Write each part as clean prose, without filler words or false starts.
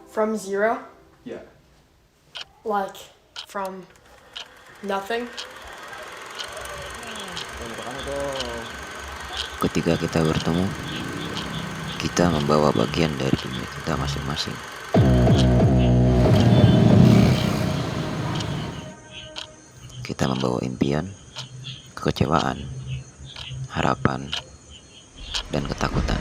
From zero? Yeah. Like, from nothing? Ketika kita bertemu, kita membawa bagian dari dunia kita masing-masing. Kita membawa impian, kekecewaan, harapan, dan ketakutan.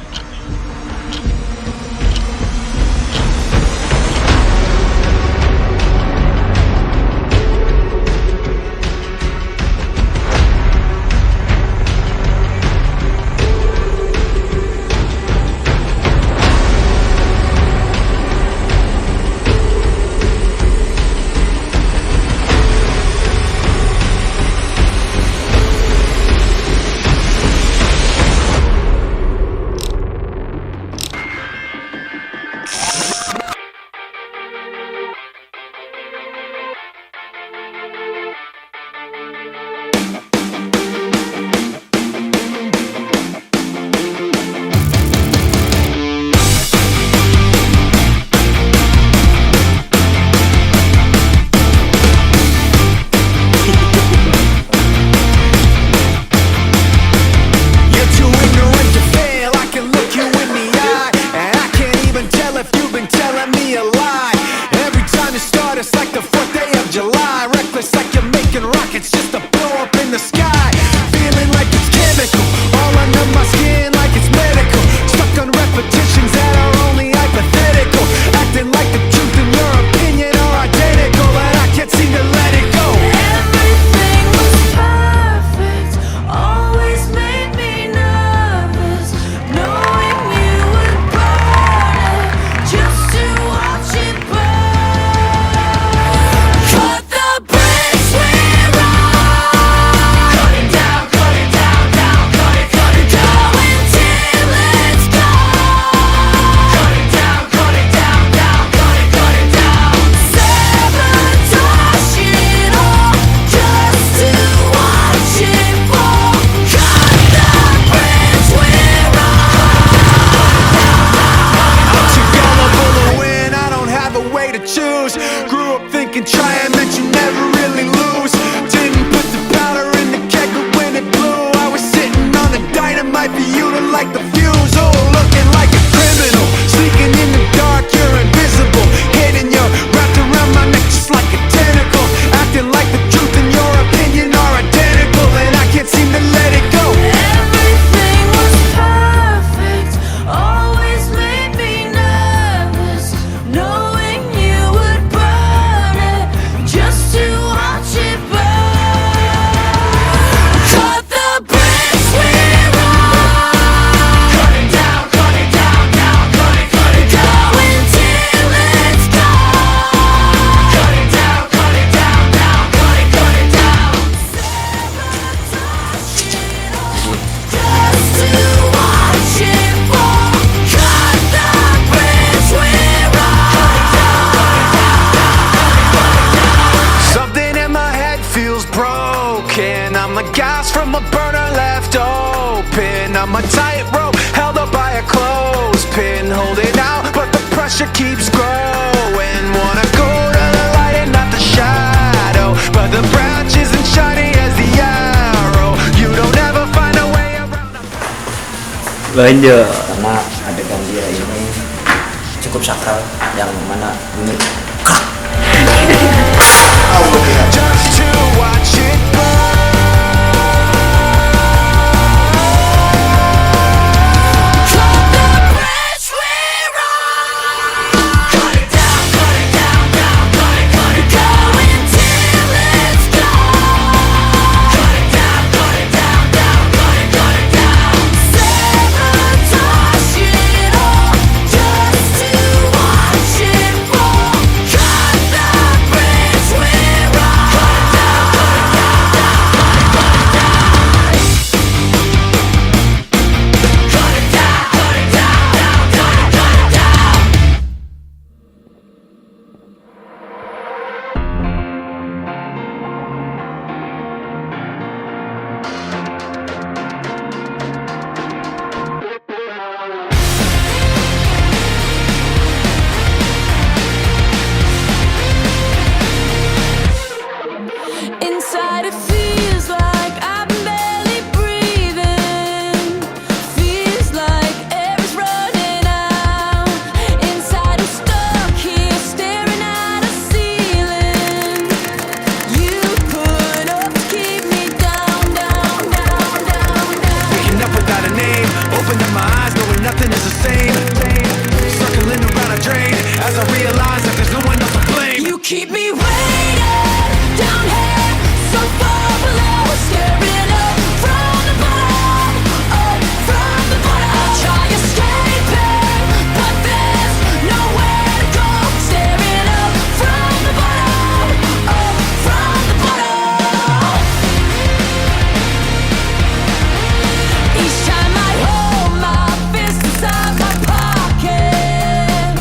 I'm the gas from a burner left open. I'm a tightrope held up by a clothespin, holding out, but the pressure keeps growing. Wanna go to the light and not the shadow, but the branch isn't shiny as the arrow. You don't ever find a way around. Lanjut. Karena adegan dia ini cukup sakral, yang mana bunyi just to watch it burn. Cut the bridge we're on. Cut it down, cut it down, down, cut it down. Go until it's gone. Cut it down, cut it down, down, cut it down. Sabotage it all just to watch it fall. Cut the bridge we're on. Cut it down, cut it down. drain as I realize that there's no one else to blame. You keep me waiting down here, so far below, staring up from the bottom, up from the bottom. I try escaping, but there's nowhere to go. Staring up from the bottom, up from the bottom. Each time I hold my fist inside my pocket,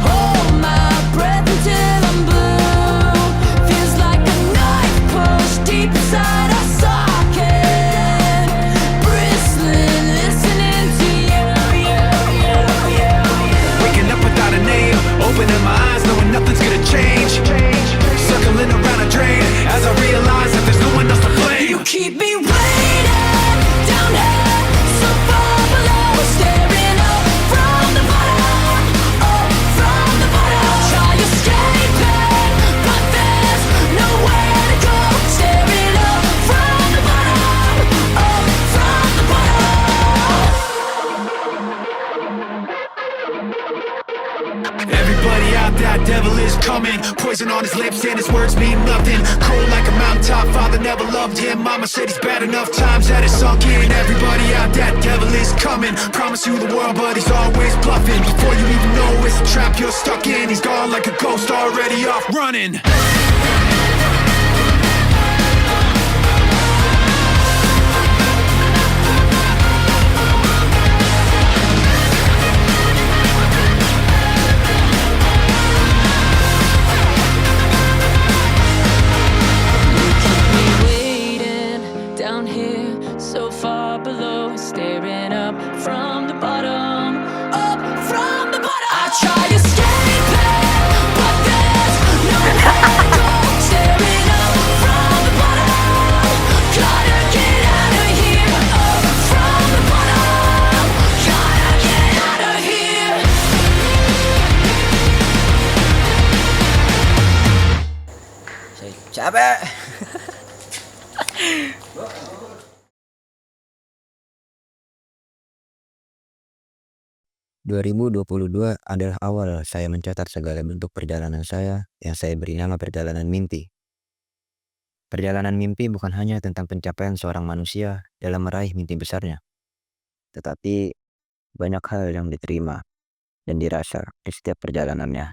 hold my breath until I'm blue. Feels like a knife pushed deep inside a socket, bristling, listening to you. Waking up without a name, opening my eyes, knowing nothing's gonna change. Circling around a drain as I realize that there's no one else to blame. You keep me waiting down here, so far below, staring up from the bottom, up from the bottom. I'll try escaping, but there's nowhere to go. Staring up from the bottom, up from the bottom. Everybody out, that devil is coming. Poison on his lips and his words mean nothing. Cold like a mountaintop, father never loved him. Mama said he's bad enough times that it's sunk in. Everybody out, that devil is coming. Promise you the world, but he's always bluffing. Before you even know it's a trap you're stuck in, he's gone like a ghost already off running. Me waiting down here, so far below, staring up from the bottom, up from the bottom. I try escaping, but there's nowhere to go. Staring up from the bottom, gotta get out of here. Up from the bottom, gotta get out of here. Saya capek. 2022 adalah awal saya mencatat segala bentuk perjalanan saya yang saya beri nama perjalanan mimpi. Perjalanan mimpi bukan hanya tentang pencapaian seorang manusia dalam meraih mimpi besarnya, tetapi banyak hal yang diterima dan dirasa di setiap perjalanannya.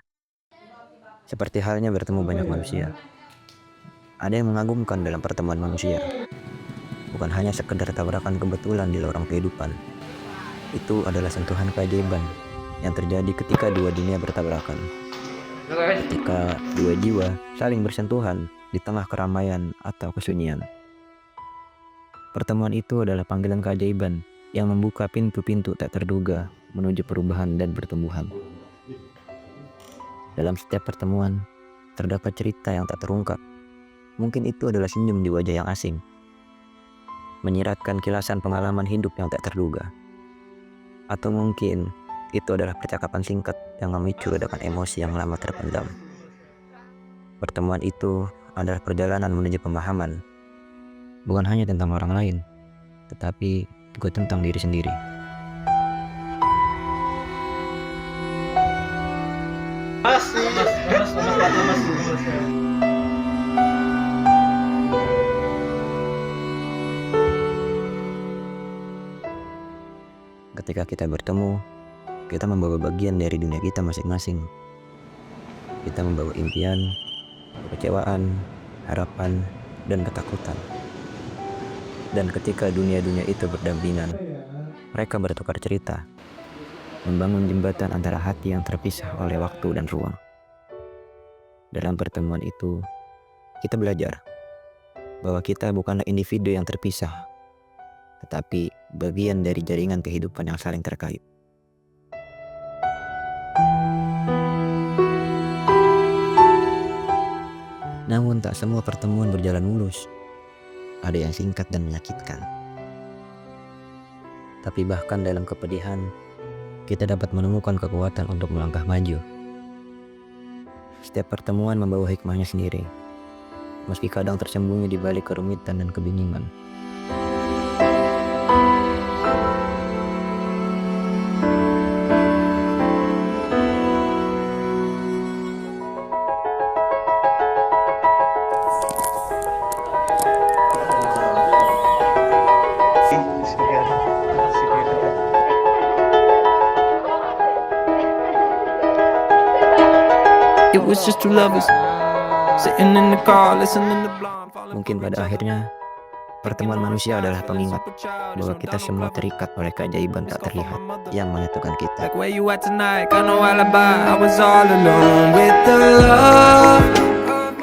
Seperti halnya bertemu banyak manusia. Ada yang mengagumkan dalam pertemuan manusia. Bukan hanya sekedar tabrakan kebetulan di lorong kehidupan. Itu adalah sentuhan keajaiban yang terjadi ketika dua dunia bertabrakan. Ketika dua jiwa saling bersentuhan di tengah keramaian atau kesunyian. Pertemuan itu adalah panggilan keajaiban yang membuka pintu-pintu tak terduga menuju perubahan dan pertumbuhan. Dalam setiap pertemuan, terdapat cerita yang tak terungkap. Mungkin itu adalah senyum di wajah yang asing, menyiratkan kilasan pengalaman hidup yang tak terduga. Atau mungkin itu adalah percakapan singkat yang memicu ledakan emosi yang lama terpendam. Pertemuan itu adalah perjalanan menuju pemahaman, bukan hanya tentang orang lain, tetapi juga tentang diri sendiri. Ketika kita bertemu, kita membawa bagian dari dunia kita masing-masing. Kita membawa impian, kekecewaan, harapan, dan ketakutan. Dan ketika dunia-dunia itu berdampingan, mereka bertukar cerita, membangun jembatan antara hati yang terpisah oleh waktu dan ruang. Dalam pertemuan itu, kita belajar bahwa kita bukanlah individu yang terpisah, tetapi bagian dari jaringan kehidupan yang saling terkait. Namun tak semua pertemuan berjalan mulus. Ada yang singkat dan menyakitkan. Tapi bahkan dalam kepedihan, kita dapat menemukan kekuatan untuk melangkah maju. Setiap pertemuan membawa hikmahnya sendiri, meski kadang tersembunyi di balik kerumitan dan kebingungan. It was just two lovers sitting in the car, listening to Blonde. Mungkin pada akhirnya pertemuan manusia adalah pengingat bahwa kita semua terikat oleh keajaiban tak terlihat yang menyatukan kita. Like where you at tonight? Got no alibi. I was all alone with the love.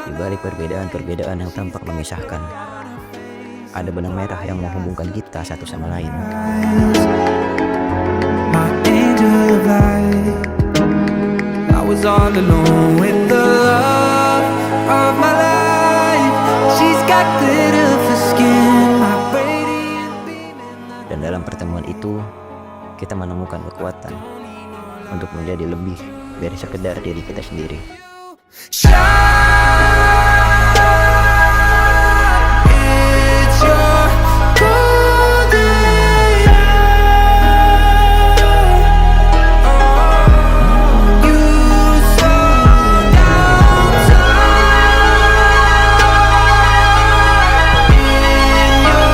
Di balik perbedaan-perbedaan yang tampak memisahkan, ada benang merah yang menghubungkan kita satu sama lain. My angel of light. I was all alone with the love of my life. She's got glitter for skin, my radiant beam. Dan dalam pertemuan itu, kita menemukan kekuatan untuk menjadi lebih dari sekedar diri kita sendiri. It's your golden hour. You slow down time in your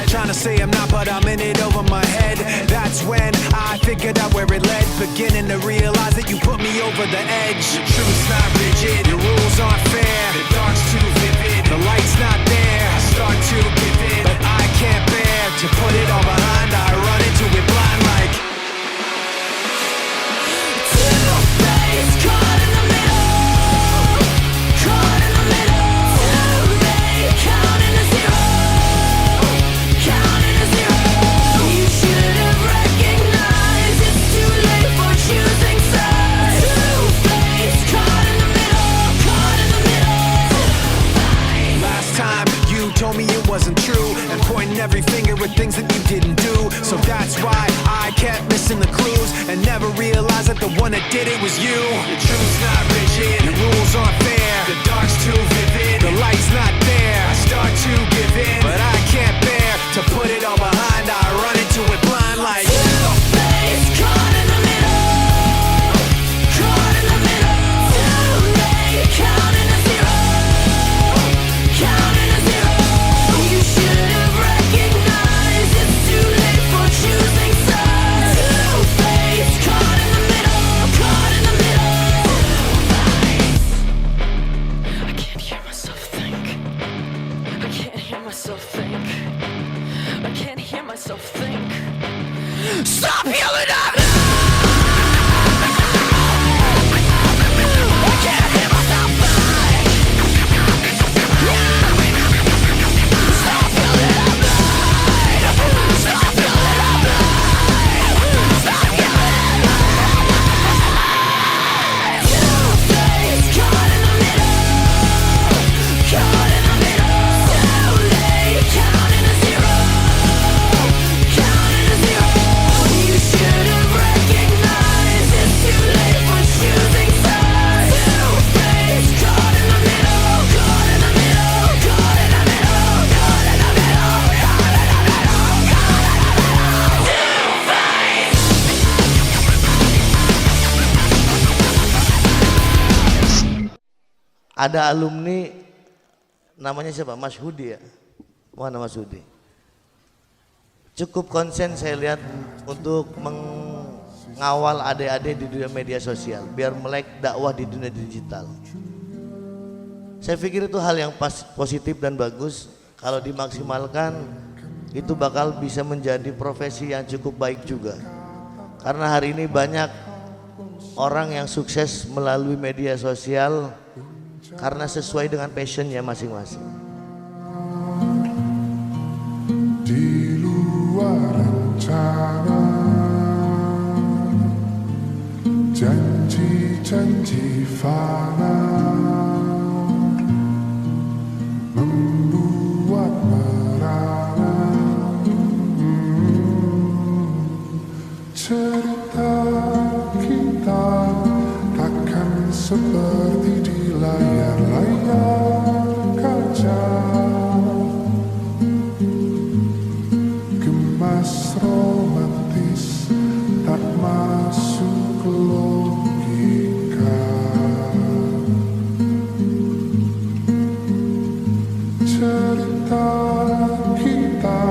Trying to say I'm not, but I'm in it over my head. That's when I figured out where it led. Beginning to realize that you put me over the edge. The truth's not rigid, your rules aren't fair. The dark's too vivid, the light's not there. I start to give in, but I can't bear to put it all behind. I run into it blind like Two-faced, caught in the middle. Caught in the middle. Too late, counting to zero. Counting to zero. You should have recognized it's too late for choosing sides. Two-faced, caught in the middle. Caught in the middle. last time you told me it wasn't true, and pointing every finger at things that you didn't do. So that's why I kept missing the clues and never realized that the one that did it was you. The truth's not rigid, your rules aren't fair. The dark's too vivid, the light's not there. I start to give in, but I can't bear to put it all behind. I run into it blind like Two-faced, caught in the middle. Caught in the middle. Too late, counting to zero. Counting to zero. You should have recognized it's too late for choosing sides. Two-faced, caught in the middle. Caught in the middle. I can't hear myself think. I can't hear myself think. I can't hear myself think. Stop yelling at me! I can't hear myself think. Stop yelling at me! Stop yelling at me! Stop yelling at me! Two-faced, caught in the middle. Caught in the middle. Too late, counting to zero. Counting to zero. You should have Ada alumni namanya siapa? Mas Hudi ya? Mana Mas Hudi? Cukup konsen saya lihat untuk mengawal adik-adik di dunia media sosial biar melek dakwah di dunia digital. Saya pikir itu hal yang positif dan bagus. Kalau dimaksimalkan itu bakal bisa menjadi profesi yang cukup baik juga. Karena hari ini banyak orang yang sukses melalui media sosial karena sesuai dengan passionnya masing-masing. Di luar rencana, janji-janji fana membuat merana. Cerita kita takkan seperti di layar-layar kaca, gemas romantis tak masuk logika. Cerita kita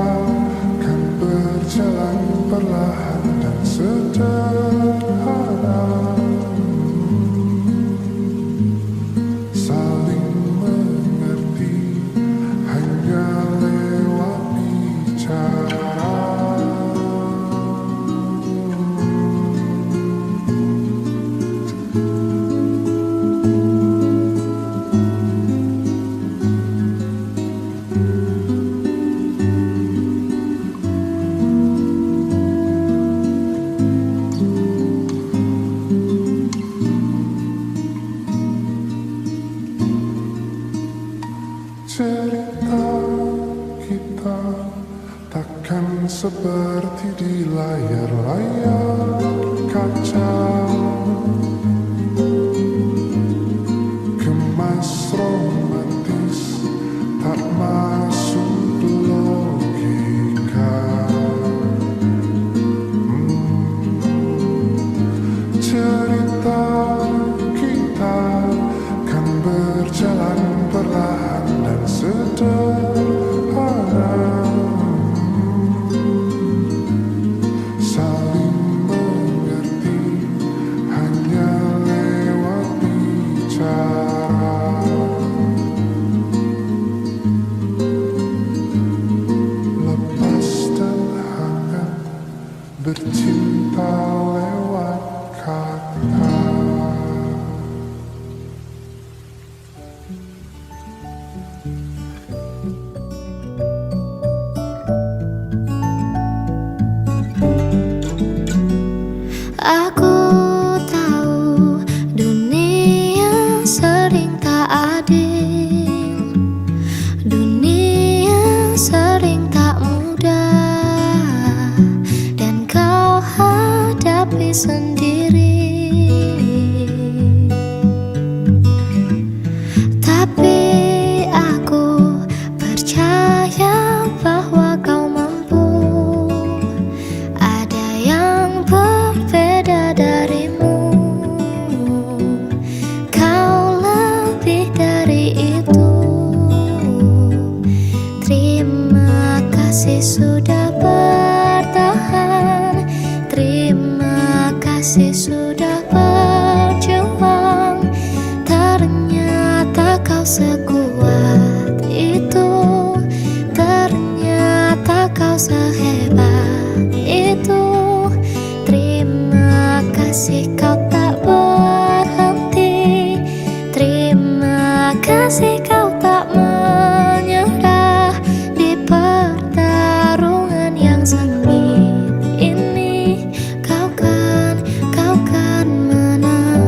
kan berjalan perlahan dan sederhana, saling mengerti hanya lewat bicara. Cerita kita takkan seperti di layar-layar kaca, gemas romantis tak masuk logika. Cerita kita kan berjalan perlahan dan sederhana, saling mengerti hanya lewat bicara. Lepas dan hangat bercinta lewat kata. Aku tahu dunia sering tak adil, dunia sering tak mudah, dan kau hadapi sendiri. Tapi aku percaya bahwa kau mampu. Ada yang berbeda darimu, kau lebih dari itu. Terima kasih sudah bertahan, terima kasih sudah berjuang. Ternyata kau sekuat itu, ternyata kau sehebat itu. Terima kasih kau tak berhenti, terima kasih kau tak menyerah di pertarungan yang sengit ini. Kau kan menang.